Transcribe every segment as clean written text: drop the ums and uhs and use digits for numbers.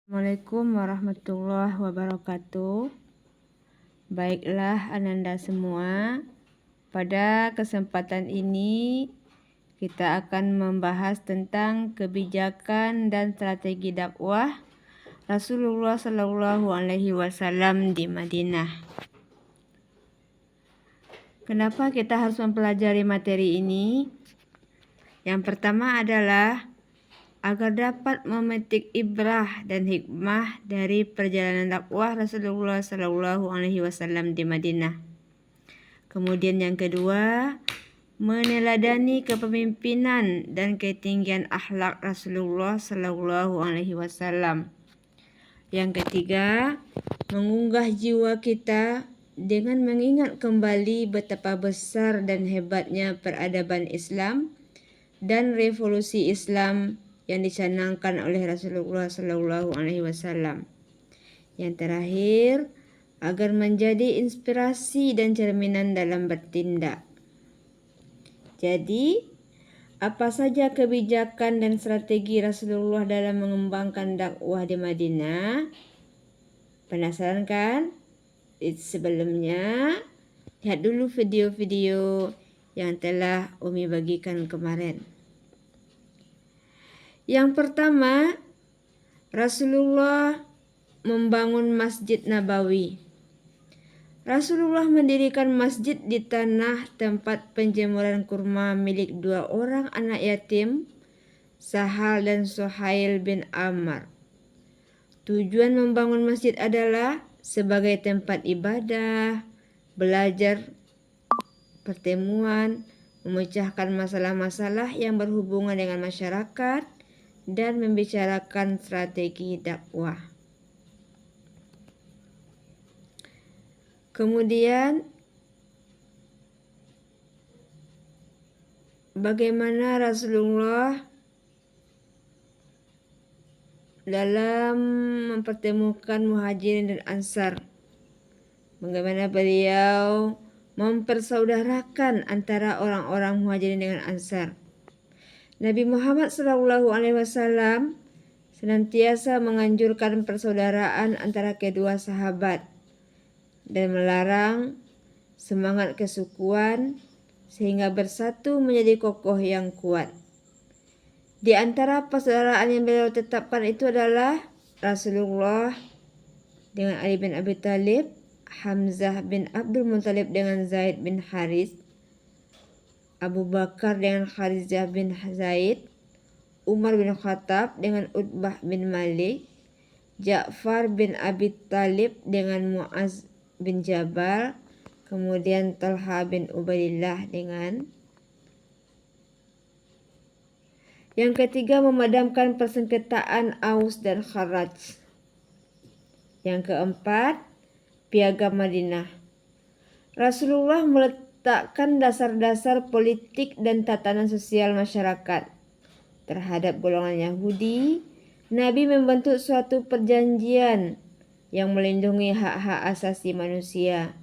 Assalamualaikum warahmatullahi wabarakatuh. Baiklah Ananda semua, pada kesempatan ini kita akan membahas tentang kebijakan dan strategi dakwah Rasulullah Shallallahu Alaihi Wasallam di Madinah. Kenapa kita harus mempelajari materi ini? Yang pertama adalah agar dapat memetik ibrah dan hikmah dari perjalanan dakwah Rasulullah Shallallahu Alaihi Wasallam di Madinah. Kemudian yang kedua, meneladani kepemimpinan dan ketinggian akhlak Rasulullah Shallallahu Alaihi Wasallam. Yang ketiga, mengunggah jiwa kita dengan mengingat kembali betapa besar dan hebatnya peradaban Islam dan revolusi Islam yang dicanangkan oleh Rasulullah Shallallahu Alaihi Wasallam. Yang terakhir, agar menjadi inspirasi dan cerminan dalam bertindak. Jadi, apa saja kebijakan dan strategi Rasulullah dalam mengembangkan dakwah di Madinah? Penasaran kan? Sebelumnya, lihat dulu video-video yang telah Umi bagikan kemarin. Yang pertama, Rasulullah membangun Masjid Nabawi. Rasulullah mendirikan masjid di tanah tempat penjemuran kurma milik dua orang anak yatim, Sahal dan Suhail bin Amr. Tujuan membangun masjid adalah sebagai tempat ibadah, belajar, pertemuan, memecahkan masalah-masalah yang berhubungan dengan masyarakat, dan membicarakan strategi dakwah. Kemudian, bagaimana Rasulullah dalam mempertemukan Muhajirin dan Ansar? Bagaimana beliau mempersaudarakan antara orang-orang Muhajirin dengan Ansar? Nabi Muhammad SAW senantiasa menganjurkan persaudaraan antara kedua sahabat dan melarang semangat kesukuan sehingga bersatu menjadi kokoh yang kuat. Di antara persaudaraan yang beliau tetapkan itu adalah Rasulullah dengan Ali bin Abi Thalib, Hamzah bin Abdul Muthalib dengan Zaid bin Harith, Abu Bakar dengan Kharijah bin Zaid, Umar bin Khattab dengan Utbah bin Malik, Ja'far bin Abi Thalib dengan Mu'az bin Jabal, kemudian Talha bin Ubaidillah dengan. Yang ketiga, memadamkan persengketaan Aus dan Kharaj. Yang keempat, piagam Madinah. Rasulullah meletakkan dasar-dasar politik dan tatanan sosial masyarakat. Terhadap golongan Yahudi, Nabi membentuk suatu perjanjian yang melindungi hak-hak asasi manusia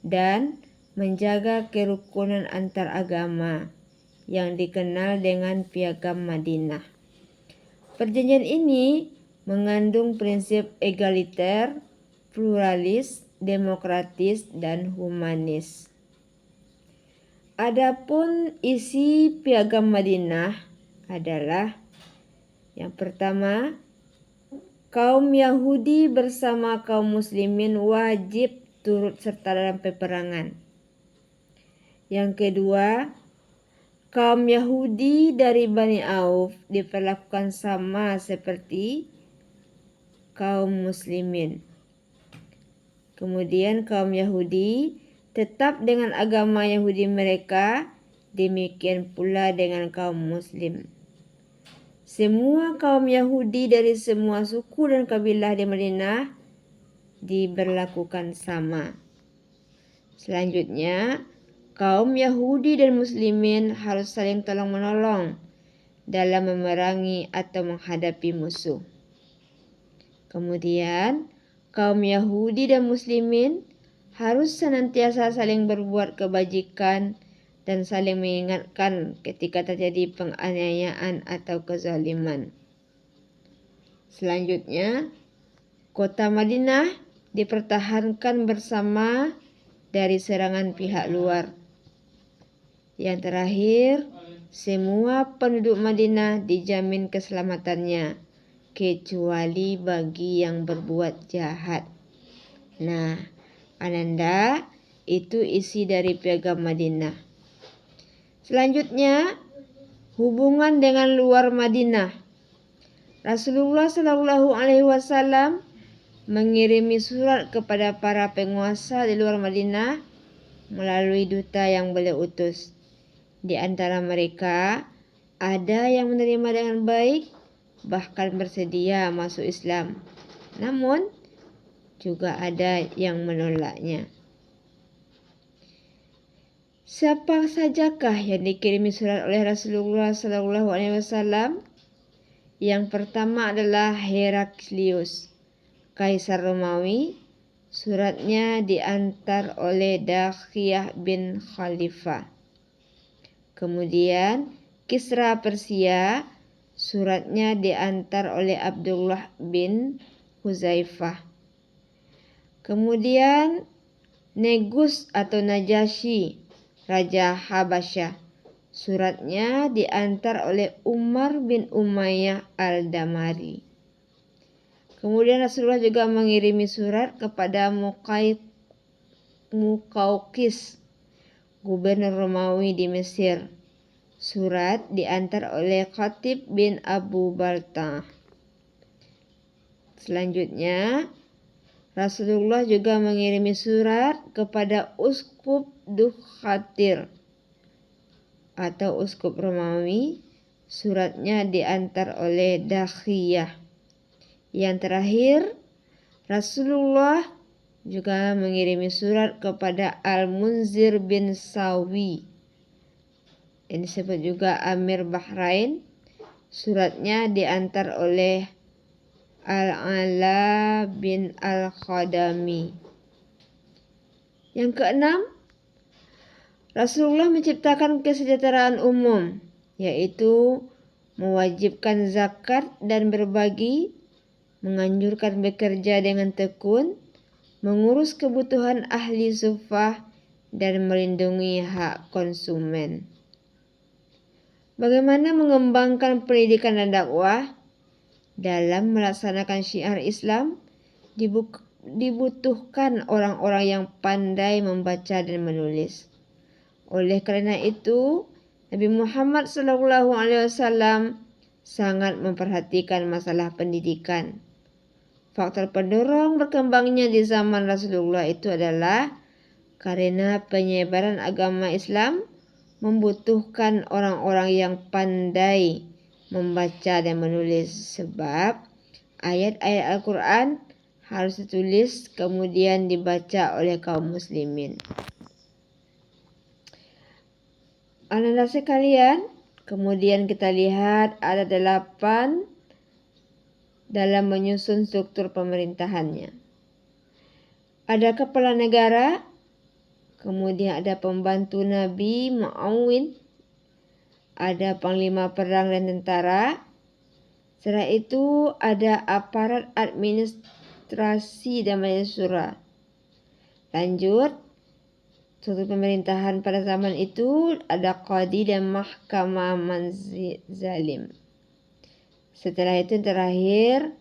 dan menjaga kerukunan antar agama yang dikenal dengan piagam Madinah. Perjanjian ini mengandung prinsip egaliter, pluralis, demokratis, dan humanis. Adapun isi piagam Madinah adalah yang pertama, kaum Yahudi bersama kaum muslimin wajib turut serta dalam peperangan. Yang kedua, kaum Yahudi dari Bani Auf diperlakukan sama seperti kaum muslimin. Kemudian kaum Yahudi tetap dengan agama Yahudi mereka, demikian pula dengan kaum muslim. Semua kaum Yahudi dari semua suku dan kabilah di Madinah diberlakukan sama. Selanjutnya, kaum Yahudi dan muslimin harus saling tolong-menolong dalam memerangi atau menghadapi musuh. Kemudian, kaum Yahudi dan muslimin harus senantiasa saling berbuat kebajikan dan saling mengingatkan ketika terjadi penganiayaan atau kezaliman. Selanjutnya, Kota Madinah dipertahankan bersama dari serangan pihak luar. Yang terakhir, semua penduduk Madinah dijamin keselamatannya, kecuali bagi yang berbuat jahat. Nah, Ananda, itu isi dari piagam Madinah. Selanjutnya, hubungan dengan luar Madinah. Rasulullah Shallallahu Alaihi Wasallam mengirimi surat kepada para penguasa di luar Madinah melalui duta yang beliau utus. Di antara mereka ada yang menerima dengan baik, bahkan bersedia masuk Islam. Namun juga ada yang menolaknya. Siapa sajakah yang dikirimi surat oleh Rasulullah Shallallahu Alaihi Wasallam? Yang pertama adalah Heraklius, Kaisar Romawi. Suratnya diantar oleh Dakhiyah bin Khalifah. Kemudian Kisra Persia, suratnya diantar oleh Abdullah bin Huzaifah. Kemudian Negus atau Najasyi, Raja Habasyah, suratnya diantar oleh Umar bin Umayyah al-Damari. Kemudian Rasulullah juga mengirimi surat kepada Muqawqis, gubernur Romawi di Mesir. Surat diantar oleh Khatib bin Abu Baltah. Selanjutnya, Rasulullah juga mengirimi surat kepada Uskup Dukhatir atau Uskup Romawi. Suratnya diantar oleh Dakhiyah. Yang terakhir, Rasulullah juga mengirimi surat kepada Al-Munzir bin Sawi. Ini disebut juga Amir Bahrain. Suratnya diantar oleh Al-Ala bin Al-Khadami. Yang keenam, Rasulullah menciptakan kesejahteraan umum, yaitu mewajibkan zakat dan berbagi, menganjurkan bekerja dengan tekun, mengurus kebutuhan ahli suffah, dan melindungi hak konsumen. Bagaimana mengembangkan pendidikan dan dakwah? Dalam melaksanakan syiar Islam, dibutuhkan orang-orang yang pandai membaca dan menulis. Oleh karena itu, Nabi Muhammad SAW sangat memperhatikan masalah pendidikan. Faktor pendorong berkembangnya di zaman Rasulullah itu adalah karena penyebaran agama Islam membutuhkan orang-orang yang pandai membaca dan menulis, sebab ayat-ayat Al-Quran harus ditulis kemudian dibaca oleh kaum muslimin. Anak-anak sekalian, kemudian kita lihat ada 8 dalam menyusun struktur pemerintahannya. Ada kepala negara, kemudian ada pembantu Nabi, Mu'awin, ada panglima perang dan tentara. Setelah itu ada aparat administrasi dan majelis syura. Lanjut, struktur pemerintahan pada zaman itu ada qadi dan mahkamah manzalim. Setelah itu yang terakhir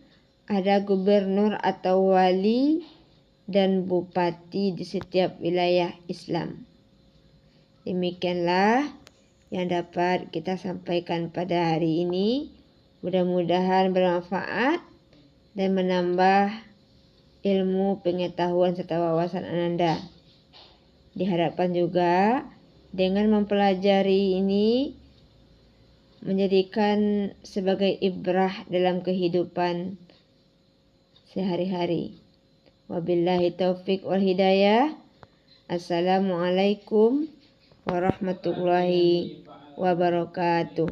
ada gubernur atau wali dan bupati di setiap wilayah Islam. Demikianlah yang dapat kita sampaikan pada hari ini. Mudah-mudahan bermanfaat dan menambah ilmu, pengetahuan serta wawasan Ananda. Diharapkan juga dengan mempelajari ini menjadikan sebagai ibrah dalam kehidupan sehari-hari. Wabillahi taufik wal hidayah. Assalamualaikum warahmatullahi wabarakatuh.